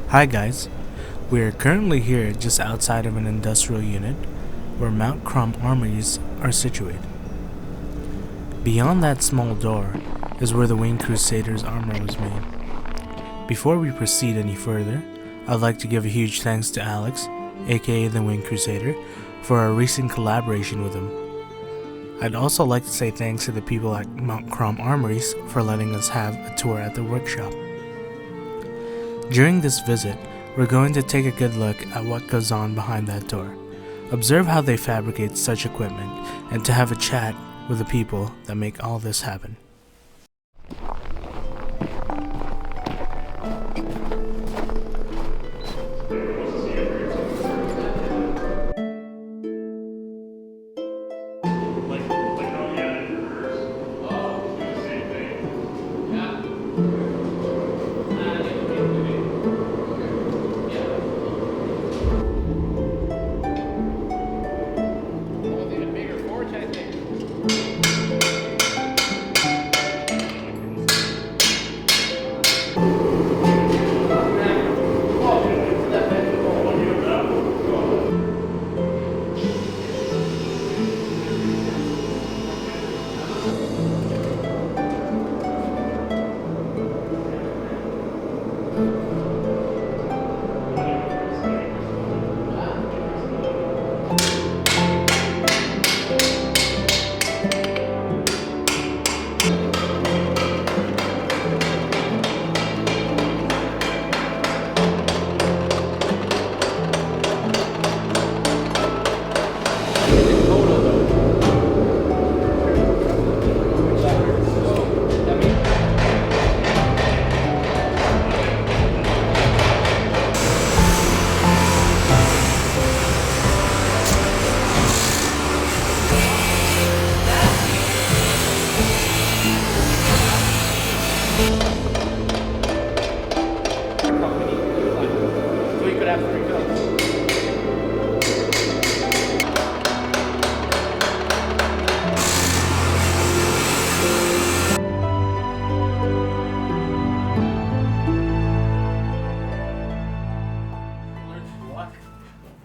Hi guys, we are currently here just outside of an industrial unit where Mount Crom Armouries are situated. Beyond that small door is where the Winged Crusader's armor was made. Before we proceed any further, I'd like to give a huge thanks to Alex, aka the Winged Crusader, for our recent collaboration with him. I'd also like to say thanks to the people at Mount Crom Armouries for letting us have a tour at the workshop. During this visit, we're going to take a good look at what goes on behind that door, observe how they fabricate such equipment, and to have a chat with the people that make all this happen.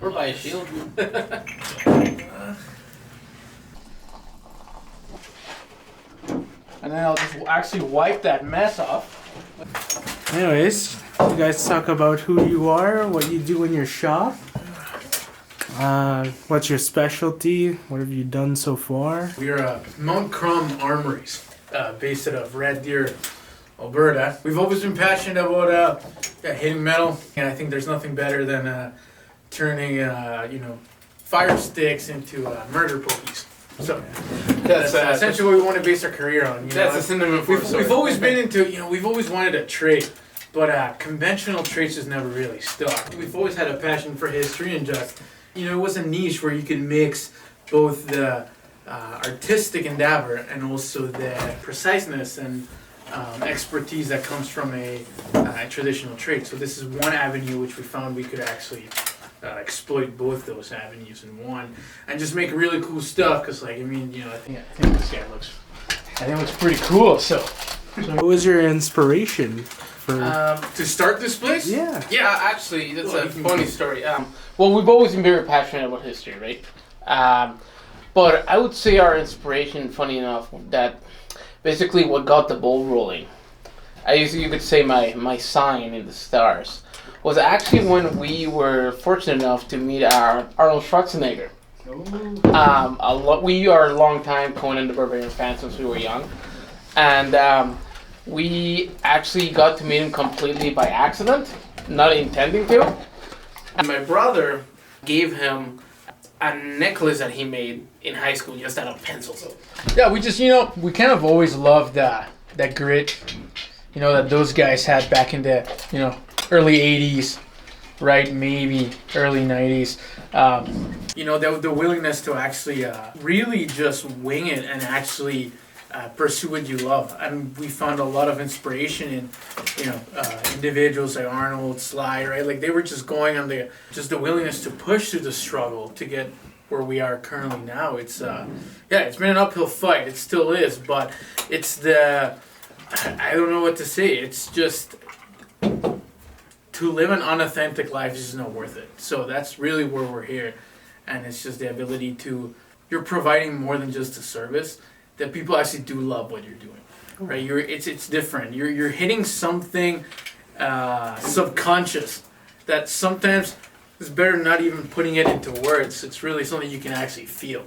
Or by a shield. And then I'll just actually wipe that mess off. Anyways, you guys talk about who you are, what you do in your shop. What's your specialty? What have you done so far? We are Mount Crom Armouries, based out of Red Deer, Alberta. We've always been passionate about hitting metal, and I think there's nothing better than turning fire sticks into murder pokies. So that's essentially what we want to base our career on. That's a synonym for we've always been into we've always wanted a trade, but conventional trades has never really stuck. We've always had a passion for history and just it was a niche where you could mix both the artistic endeavor and also the preciseness and expertise that comes from a traditional trade. So this is one avenue which we found we could actually exploit both those avenues in one and just make really cool stuff. Because I think this guy looks pretty cool. So What was your inspiration for to start this place? Yeah. Yeah, actually, that's a funny story. Well, we've always been very passionate about history, right? But I would say our inspiration, funny enough, that basically what got the ball rolling, you could say my sign in the stars, was actually when we were fortunate enough to meet our Arnold Schwarzenegger. We are a long time Conan the Barbarian fans since we were young, and we actually got to meet him completely by accident, not intending to. And my brother gave him a necklace that he made in high school just out of pencils. Yeah, we just we kind of always loved that grit, that those guys had back in the early '80s, right? Maybe early '90s. The willingness to actually really just wing it and actually pursue what you love. And we found a lot of inspiration in individuals like Arnold, Sly, right? Like they were just going on the willingness to push through the struggle to get where we are currently now. It's it's been an uphill fight. It still is, but it's I don't know what to say. It's just to live an unauthentic life is just not worth it. So that's really where we're here, and it's just the ability to, you're providing more than just a service, that people actually do love what you're doing, right? It's different. You're hitting something subconscious that sometimes it's better not even putting it into words. It's really something you can actually feel.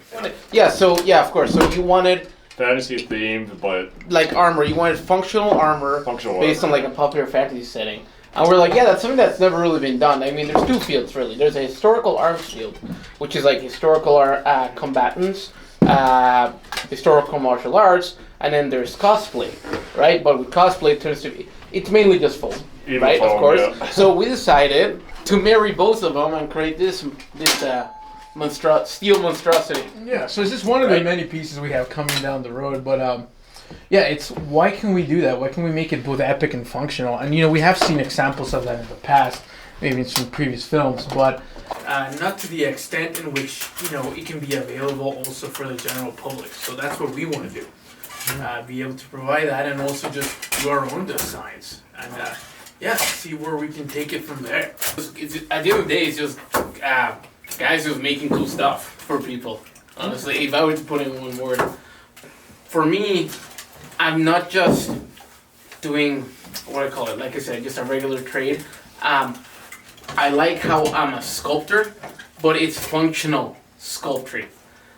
Yeah. So yeah, of course. So you wanted fantasy themed, but like armor. You wanted functional armor based on like a popular fantasy setting. And we're like, yeah, that's something that's never really been done. I mean, there's two fields, really. There's a historical arms field, which is like historical combatants, historical martial arts, and then there's cosplay, right? But with cosplay, it turns to be, it's mainly just foam, right? Foam, of course. Yeah. So we decided to marry both of them and create this steel monstrosity. Yeah, so it's just one of the many pieces we have coming down the road, but yeah, it's why can we do that? Why can we make it both epic and functional? And we have seen examples of that in the past, maybe in some previous films, but not to the extent in which it can be available also for the general public. So that's what we want to do, be able to provide that, and also just do our own designs, and see where we can take it from there. At the end of the day, it's just guys who's making cool stuff for people. Honestly, if I were to put in one word, for me, I'm not just doing what I call it, like I said, just a regular trade. I like how I'm a sculptor, but it's functional sculpting.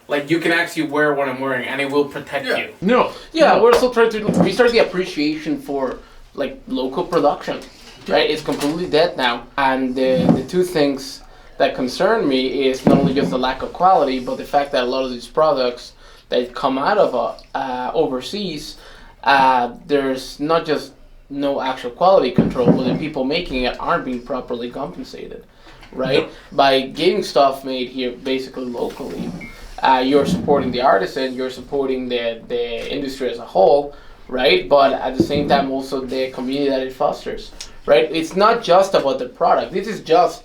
Like you can actually wear what I'm wearing, and it will protect you. We're still trying to restart the appreciation for like local production. Right, it's completely dead now, and the two things that concern me is not only just the lack of quality, but the fact that a lot of these products that come out of overseas, there's not just no actual quality control, but the people making it aren't being properly compensated, right? No. By getting stuff made here basically locally, you're supporting the artisan, you're supporting the industry as a whole, right? But at the same time also the community that it fosters, right? It's not just about the product. This is just,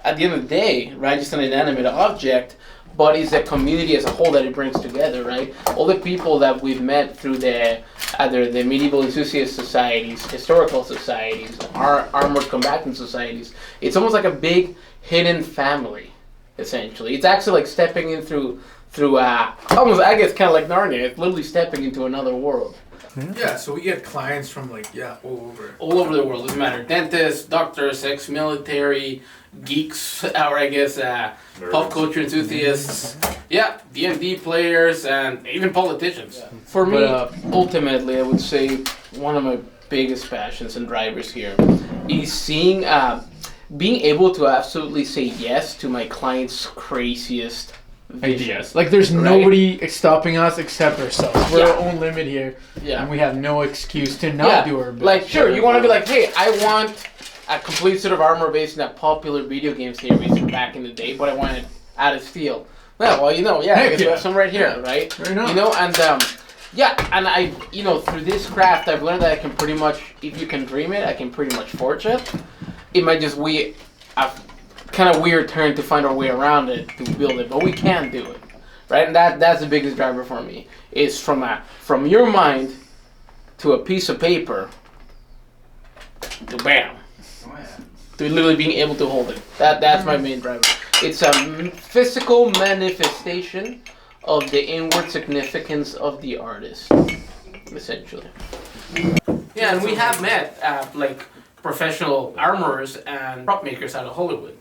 at the end of the day, right, just an inanimate object, but it's a community as a whole that it brings together, right? All the people that we've met through either the medieval enthusiast societies, historical societies, armored combatant societies, it's almost like a big hidden family, essentially. It's actually like stepping in through almost, I guess, kind of like Narnia. It's literally stepping into another world. Yeah, so we get clients from all over the world. Doesn't matter, dentists, doctors, ex-military, geeks, or I guess pop culture enthusiasts, D&D players, and even politicians. Yeah. For me, ultimately, I would say one of my biggest passions and drivers here is seeing, being able to absolutely say yes to my clients' craziest ideas. Like there's nobody stopping us except ourselves. We're our own limit here, and we have no excuse to not do our best. Like sure, you want to be like, hey, I want a complete set of armor based on that popular video game series from back in the day, but I want it out of steel. Well, I guess we have some right here, right? Very nice. And I, through this craft, I've learned that I can pretty much, if you can dream it, I can pretty much forge it. It might just kind of weird turn to find our way around it to build it, but we can do it, right? And that's the biggest driver for me, is from your mind to a piece of paper to bam, to literally being able to hold it. That's my main driver. It's a physical manifestation of the inward significance of the artist, essentially. Yeah, and we have met like professional armorers and prop makers out of Hollywood.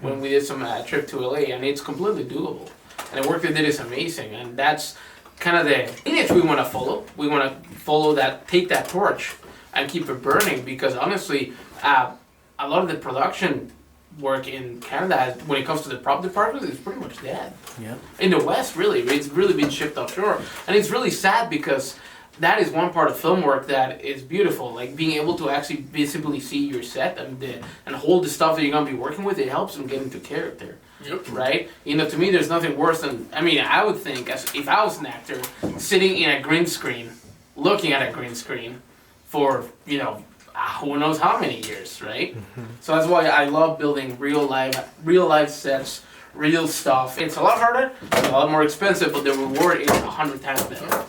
When we did some trip to LA, and it's completely doable. And the work they did is amazing, and that's kind of the image we want to follow. We want to follow that, take that torch, and keep it burning, because honestly, a lot of the production work in Canada, when it comes to the prop department, is pretty much dead. Yeah. In the West, really, it's really been shipped offshore, and it's really sad because that is one part of film work that is beautiful. Like being able to actually visibly see your set and hold the stuff that you're gonna be working with. It helps them get into character. Yep. Right? To me, there's nothing worse than. I would think, if I was an actor, sitting in a green screen, looking at a green screen, for who knows how many years, right? Mm-hmm. So that's why I love building real life sets, real stuff. It's a lot harder, it's a lot more expensive, but the reward is 100 times better.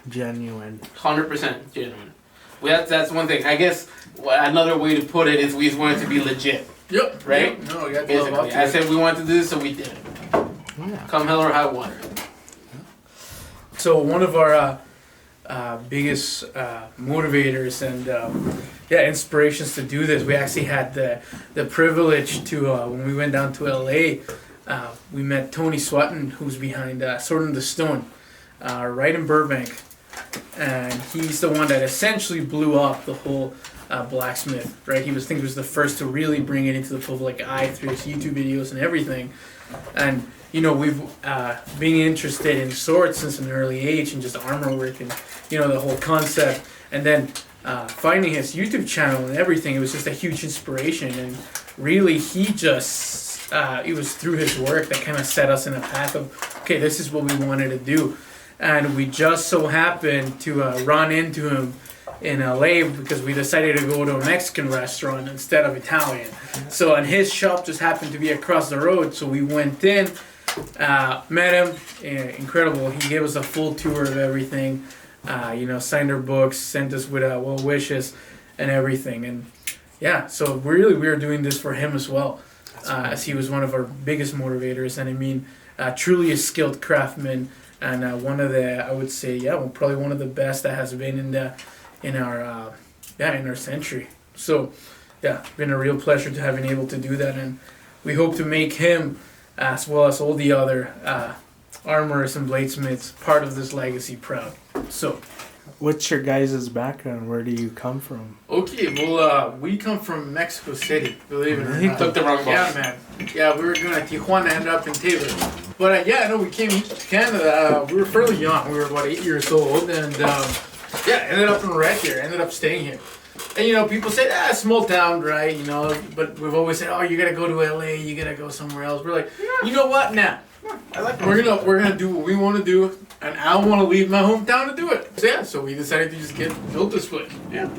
Genuine. 100% genuine. Well, that's one thing. I guess another way to put it is we just want it to be legit. Yep. Right? Yep. No, we got to love Basically, up to I it. said we wanted to do this, so we did it. Yeah. Come hell or high water. So one of our biggest motivators and inspirations to do this, we actually had the privilege to when we went down to LA, we met Tony Swatton, who's behind Sword in the Stone, right in Burbank, and he's the one that essentially blew up the whole blacksmith. Right, he was the first to really bring it into the public eye through his YouTube videos and everything, and. We've been interested in swords since an early age and just armor work and, the whole concept. And then finding his YouTube channel and everything, it was just a huge inspiration. And really, it was through his work that kind of set us in a path of, okay, this is what we wanted to do. And we just so happened to run into him in LA because we decided to go to a Mexican restaurant instead of Italian. So, and his shop just happened to be across the road. So we went in. Met him, incredible. He gave us a full tour of everything, signed our books, sent us with well wishes and everything. And so really we are doing this for him as well, as he was one of our biggest motivators. And I mean, truly a skilled craftsman and one of the, I would say, probably one of the best that has been in our century. So been a real pleasure to have been able to do that, and we hope to make him, as well as all the other armorers and bladesmiths, part of this legacy proud. So, what's your guys' background? Where do you come from? Okay, well, we come from Mexico City, believe it or not. Took the wrong bus. Yeah, man. Yeah, we were going to Tijuana, ended up in Taylor. But we came to Canada. We were fairly young. We were about 8 years old, and ended up in Red here. Ended up staying here. And people say, small town, right? But we've always said, oh, you gotta go to LA, you gotta go somewhere else. We're like, you know what? Nah. I like we're gonna do what we want to do, and I don't want to leave my hometown to do it. So we decided to just build this place. Yeah.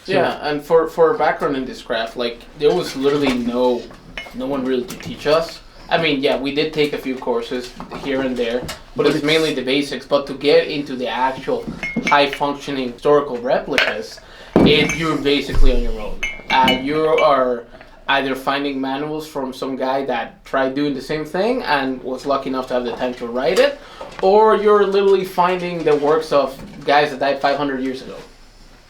Yeah, and for a background in this craft, there was literally no one really to teach us. I mean, we did take a few courses here and there, but it's mainly the basics. But to get into the actual high-functioning historical replicas, you're basically on your own. You are either finding manuals from some guy that tried doing the same thing and was lucky enough to have the time to write it, or you're literally finding the works of guys that died 500 years ago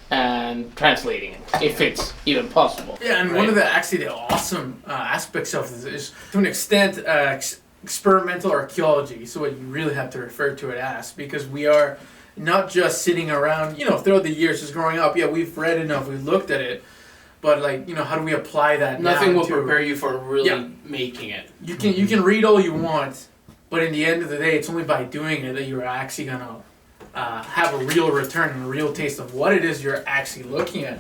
and translating it, if it's even possible. Yeah, and one of the awesome aspects of this is, to an extent, experimental archaeology. So what you really have to refer to it as, because we are not just sitting around, throughout the years just growing up. Yeah, we've read enough, we've looked at it, but how do we apply that? Nothing will prepare you for really making it. You can read all you want, but in the end of the day, it's only by doing it that you're actually gonna have a real return and a real taste of what it is you're actually looking at.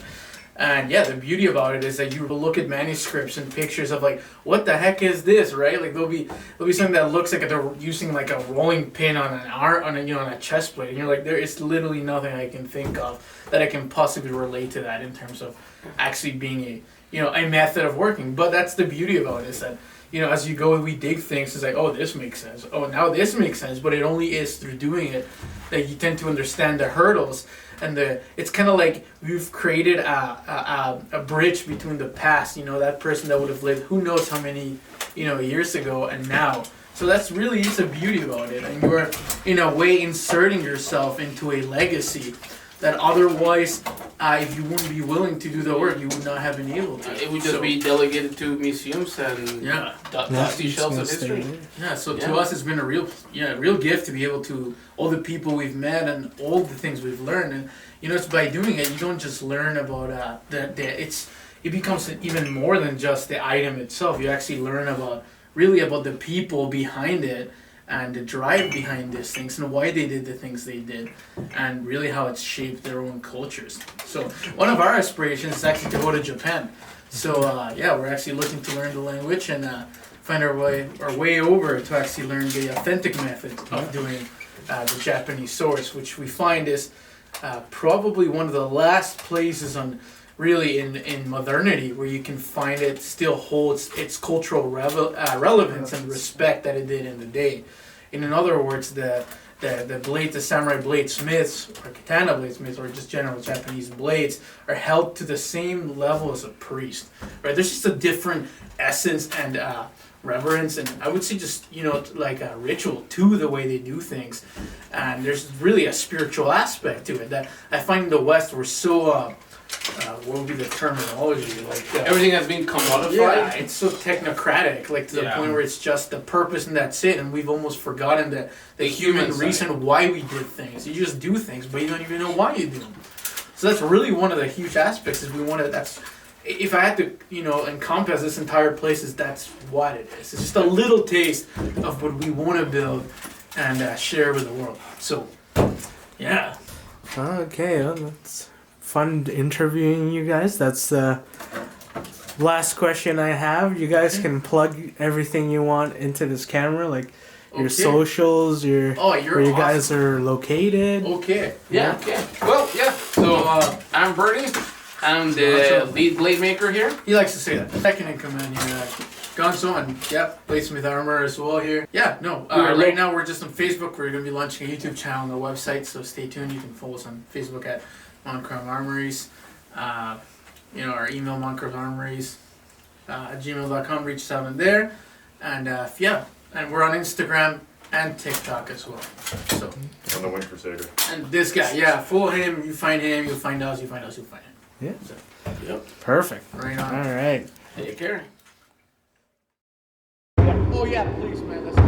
And the beauty about it is that you will look at manuscripts and pictures of what the heck is this, right? There'll be something that looks like they're using a rolling pin on a chest plate, and you're like, there is literally nothing I can think of that I can possibly relate to that in terms of actually being a method of working. But that's the beauty about it, is that as you go, we dig things. It's like, oh, this makes sense. Oh, now this makes sense. But it only is through doing it that you tend to understand the hurdles. And it's kind of like we've created a bridge between the past, that person that would have lived who knows how many, years ago and now. So that's really is the beauty about it. And you're, in a way, inserting yourself into a legacy that otherwise, if you wouldn't be willing to do the work, you would not have been able to. It would just be delegated to museums and dusty shelves of history. Yeah, so to us, it's been a real gift to be able to, all the people we've met and all the things we've learned. And, it's by doing it, you don't just learn about it becomes even more than just the item itself. You actually learn about the people behind it, and the drive behind these things and why they did the things they did, and really how it's shaped their own cultures. So one of our aspirations is actually to go to Japan. So we're actually looking to learn the language and find our way over to actually learn the authentic method of doing the Japanese swords, which we find is probably one of the last places in modernity where you can find it still holds its cultural relevance and respect that it did in the day. In other words, the the blades, the samurai bladesmiths, or katana bladesmiths, or just general Japanese blades, are held to the same level as a priest, right? There's just a different essence and reverence, and I would say just, like a ritual to the way they do things. And there's really a spiritual aspect to it that I find in the West we're so, what would be the terminology? Like Everything has been commodified. Yeah, it's so technocratic, like to the point where it's just the purpose and that's it, and we've almost forgotten the human reason why we did things. You just do things, but you don't even know why you do them. So that's really one of the huge aspects. Is we want to. That's if I had to, encompass this entire place, is that's what it is. It's just a little taste of what we want to build and share with the world. So, yeah. Okay, well, that's fun interviewing you guys. That's the last question I have. You guys can plug everything you want into this camera, like your socials, where you guys are located. Okay. Yeah. Okay. Well, yeah. So I'm Bernie. I'm the lead blade maker here. He likes to say that. Second in command here. Gonzo and Bladesmith Armour as well here. Yeah, no. Right now we're just on Facebook. We're going to be launching a YouTube channel on the website, so stay tuned. You can follow us on Facebook at Mount Crom Armouries. Our email montcromarmouries at gmail.com. Reach us out in there. And and we're on Instagram and TikTok as well. So On the Crusader. And this guy, follow him. You find him. You'll find us. You find us. You'll find him. Yeah. So, Perfect. right on. All right. Take care. Oh yeah, please, man. Let's